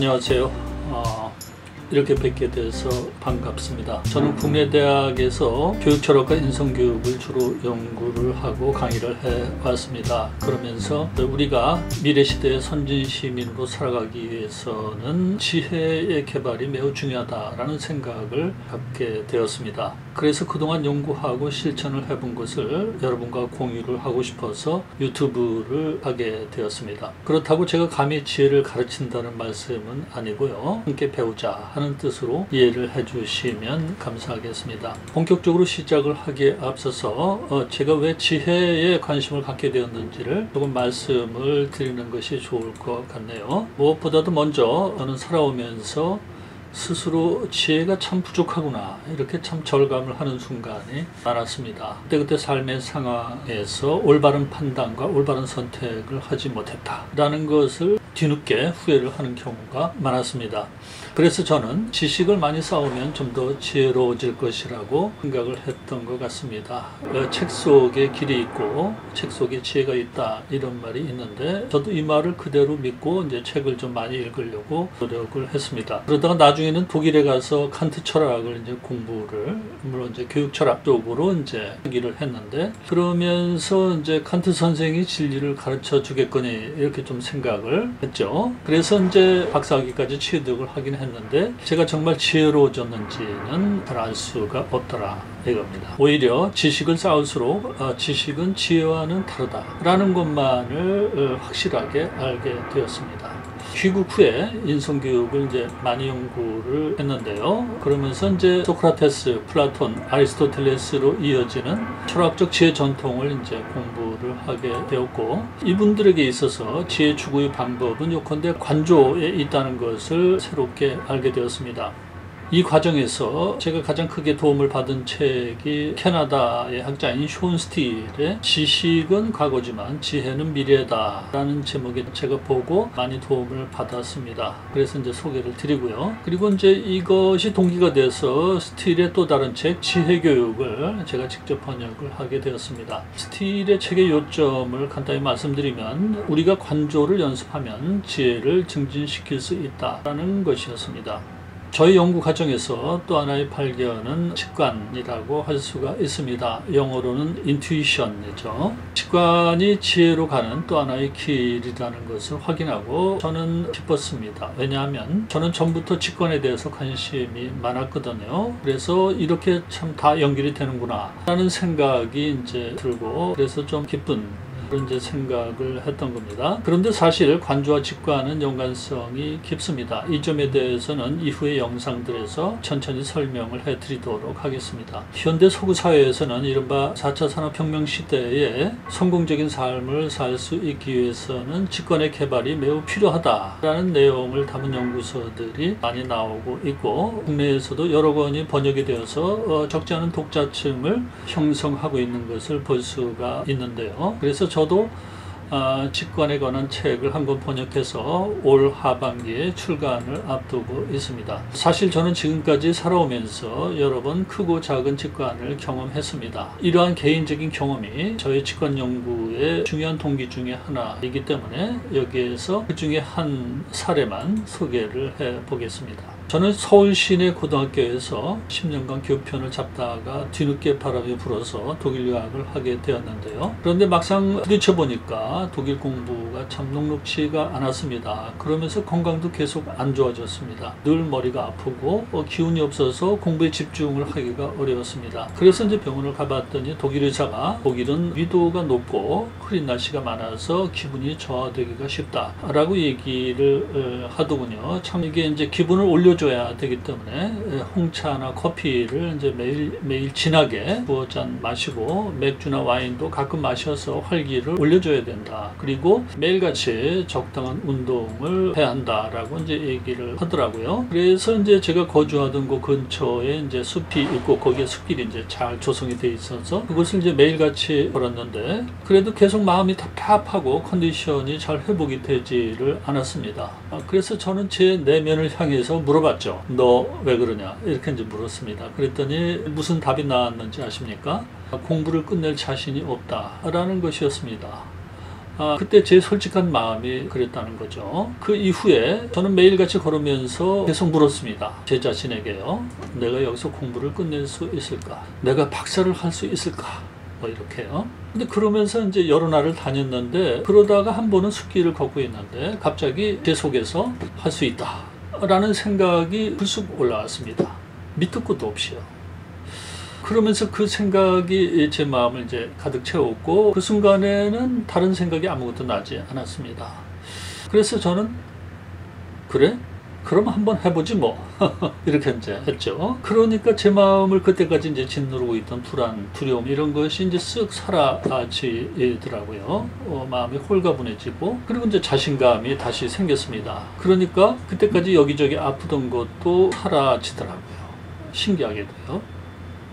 안녕하세요. 이렇게 뵙게 돼서 반갑습니다. 저는 국내 대학에서 교육철학과 인성교육을 주로 연구를 하고 강의를 해왔습니다. 그러면서 우리가 미래시대의 선진시민으로 살아가기 위해서는 지혜의 개발이 매우 중요하다라는 생각을 갖게 되었습니다. 그래서 그동안 연구하고 실천을 해본 것을 여러분과 공유를 하고 싶어서 유튜브를 하게 되었습니다. 그렇다고 제가 감히 지혜를 가르친다는 말씀은 아니고요. 함께 배우자 하는 뜻으로 이해를 해주시면 감사하겠습니다. 본격적으로 시작을 하기에 앞서서 제가 왜 지혜에 관심을 갖게 되었는지를 조금 말씀을 드리는 것이 좋을 것 같네요. 무엇보다도 먼저 저는 살아오면서 스스로 지혜가 참 부족하구나 이렇게 참 절감을 하는 순간이 많았습니다. 그때 삶의 상황에서 올바른 판단과 올바른 선택을 하지 못했다 라는 것을 뒤늦게 후회를 하는 경우가 많았습니다. 그래서 저는 지식을 많이 쌓으면 좀 더 지혜로워질 것이라고 생각을 했던 것 같습니다. 책 속에 길이 있고 책 속에 지혜가 있다 이런 말이 있는데 저도 이 말을 그대로 믿고 이제 책을 좀 많이 읽으려고 노력을 했습니다. 그러다가 나중에는 독일에 가서 칸트 철학을 이제 공부를 물론 이제 교육 철학 쪽으로 이제 하기를 했는데 그러면서 이제 칸트 선생이 진리를 가르쳐 주겠거니 이렇게 좀 생각을 했죠. 그래서 이제 박사학위까지 취득을 하긴 했는데 제가 정말 지혜로워졌는지는 잘 알 수가 없더라 이겁니다. 오히려 지식을 쌓을수록 지식은 지혜와는 다르다라는 것만을 확실하게 알게 되었습니다. 귀국 후에 인성교육을 이제 많이 연구를 했는데요. 그러면서 이제 소크라테스, 플라톤, 아리스토텔레스로 이어지는 철학적 지혜 전통을 이제 공부를 하게 되었고 이분들에게 있어서 지혜 추구의 방법은 요컨대 관조에 있다는 것을 새롭게 알게 되었습니다. 이 과정에서 제가 가장 크게 도움을 받은 책이 캐나다의 학자인 숀 스틸의 지식은 과거지만 지혜는 미래다 라는 제목의 책을 보고 많이 도움을 받았습니다. 그래서 이제 소개를 드리고요. 그리고 이제 이것이 동기가 돼서 스틸의 또 다른 책 지혜교육을 제가 직접 번역을 하게 되었습니다. 스틸의 책의 요점을 간단히 말씀드리면 우리가 관조를 연습하면 지혜를 증진시킬 수 있다라는 것이었습니다. 저희 연구 과정에서 또 하나의 발견은 직관이라고 할 수가 있습니다. 영어로는 intuition이죠. 직관이 지혜로 가는 또 하나의 길이라는 것을 확인하고 저는 기뻤습니다. 왜냐하면 저는 전부터 직관에 대해서 관심이 많았거든요. 그래서 이렇게 참 다 연결이 되는구나 라는 생각이 이제 들고 그래서 좀 기쁜 그런 이제 생각을 했던 겁니다. 그런데 사실 관조와 직관은 연관성이 깊습니다. 이 점에 대해서는 이후의 영상들에서 천천히 설명을 해드리도록 하겠습니다. 현대 서구 사회에서는 이른바 4차 산업혁명 시대에 성공적인 삶을 살 수 있기 위해서는 직관의 개발이 매우 필요하다라는 내용을 담은 연구서들이 많이 나오고 있고 국내에서도 여러 권이 번역이 되어서 적지 않은 독자층을 형성하고 있는 것을 볼 수가 있는데요. 그래서 저도 직관에 관한 책을 한 권 번역해서 올 하반기에 출간을 앞두고 있습니다. 사실 저는 지금까지 살아오면서 여러 번 크고 작은 직관을 경험했습니다. 이러한 개인적인 경험이 저의 직관 연구의 중요한 동기 중에 하나이기 때문에 여기에서 그 중에 한 사례만 소개를 해보겠습니다. 저는 서울 시내 고등학교에서 10년간 교편을 잡다가 뒤늦게 바람이 불어서 독일 유학을 하게 되었는데요. 그런데 막상 부딪혀 보니까 독일 공부가 참 녹록지가 않았습니다. 그러면서 건강도 계속 안 좋아졌습니다. 늘 머리가 아프고 기운이 없어서 공부에 집중을 하기가 어려웠습니다. 그래서 이제 병원을 가봤더니 독일 의사가 독일은 위도가 높고 흐린 날씨가 많아서 기분이 저하되기가 쉽다라고 얘기를 하더군요. 참 이게 이제 기분을 올려줘야 되기 때문에 홍차나 커피를 이제 매일 진하게 두어 잔 마시고 맥주나 와인도 가끔 마셔서 활기를 올려줘야 된다. 그리고 매일같이 적당한 운동을 해야 한다라고 이제 얘기를 하더라고요. 그래서 이제 제가 거주하던 곳 근처에 이제 숲이 있고 거기에 숲길이 이제 잘 조성이 돼 있어서 그것을 이제 매일같이 걸었는데 그래도 계속 마음이 답답하고 컨디션이 잘 회복이 되지를 않았습니다. 그래서 저는 제 내면을 향해서 물어봤죠. 너 왜 그러냐? 이렇게 이제 물었습니다. 그랬더니 무슨 답이 나왔는지 아십니까? 공부를 끝낼 자신이 없다라는 것이었습니다. 그때 제 솔직한 마음이 그랬다는 거죠. 그 이후에 저는 매일같이 걸으면서 계속 물었습니다. 제 자신에게요. 내가 여기서 공부를 끝낼 수 있을까? 내가 박사를 할 수 있을까? 뭐 이렇게요. 근데 그러면서 이제 여러 날을 다녔는데, 그러다가 한 번은 숲길을 걷고 있는데 갑자기 제 속에서 할 수 있다 라는 생각이 불쑥 올라왔습니다. 밑도 끝도 없이요. 그러면서 그 생각이 제 마음을 이제 가득 채웠고, 그 순간에는 다른 생각이 아무것도 나지 않았습니다. 그래서 저는 그래? 그럼 한번 해보지 뭐. 이렇게 이제 했죠. 그러니까 제 마음을 그때까지 이제 짓누르고 있던 불안, 두려움 이런 것이 이제 쓱 사라지더라고요. 마음이 홀가분해지고, 그리고 이제 자신감이 다시 생겼습니다. 그러니까 그때까지 여기저기 아프던 것도 사라지더라고요. 신기하게도요.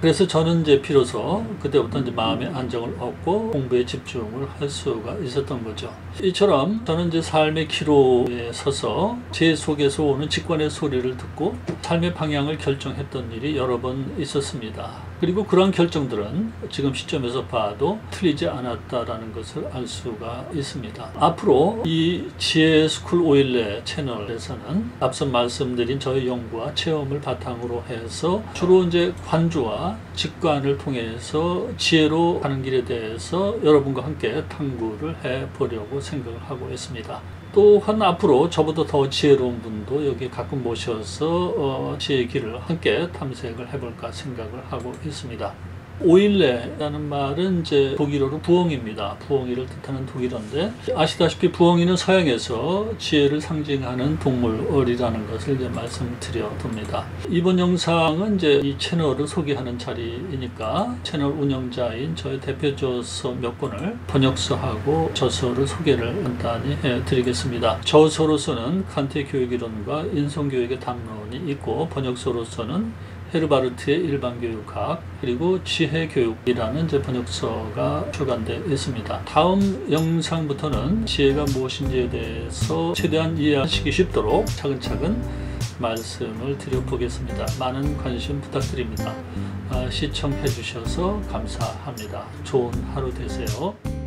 그래서 저는 이제 비로소 그때부터 이제 마음의 안정을 얻고 공부에 집중을 할 수가 있었던 거죠. 이처럼 저는 이제 삶의 기로에 서서 제 속에서 오는 직관의 소리를 듣고 삶의 방향을 결정했던 일이 여러 번 있었습니다. 그리고 그러한 결정들은 지금 시점에서 봐도 틀리지 않았다라는 것을 알 수가 있습니다. 앞으로 이 지혜스쿨 오일레 채널에서는 앞서 말씀드린 저의 연구와 체험을 바탕으로 해서 주로 이제 관주와 직관을 통해서 지혜로 가는 길에 대해서 여러분과 함께 탐구를 해보려고 생각을 하고 있습니다. 또한 앞으로 저보다 더 지혜로운 분도 여기 가끔 모셔서 지혜의 길을 함께 탐색을 해볼까 생각을 하고 있습니다. 오일레라는 말은 이제 독일어로 부엉이입니다. 부엉이를 뜻하는 독일어인데, 아시다시피 부엉이는 서양에서 지혜를 상징하는 동물이라는 것을 이제 말씀드려 둡니다. 이번 영상은 이제 이 채널을 소개하는 자리이니까 채널 운영자인 저의 대표 저서 몇 권을 번역서하고 저서를 소개를 간단히 해드리겠습니다. 저서로서는 칸트의 교육이론과 인성교육의 담론이 있고, 번역서로서는 헤르바르트의 일반교육학, 그리고 지혜교육이라는 이제 번역서가 출간되어 있습니다. 다음 영상부터는 지혜가 무엇인지에 대해서 최대한 이해하시기 쉽도록 차근차근 말씀을 드려보겠습니다. 많은 관심 부탁드립니다. 시청해 주셔서 감사합니다. 좋은 하루 되세요.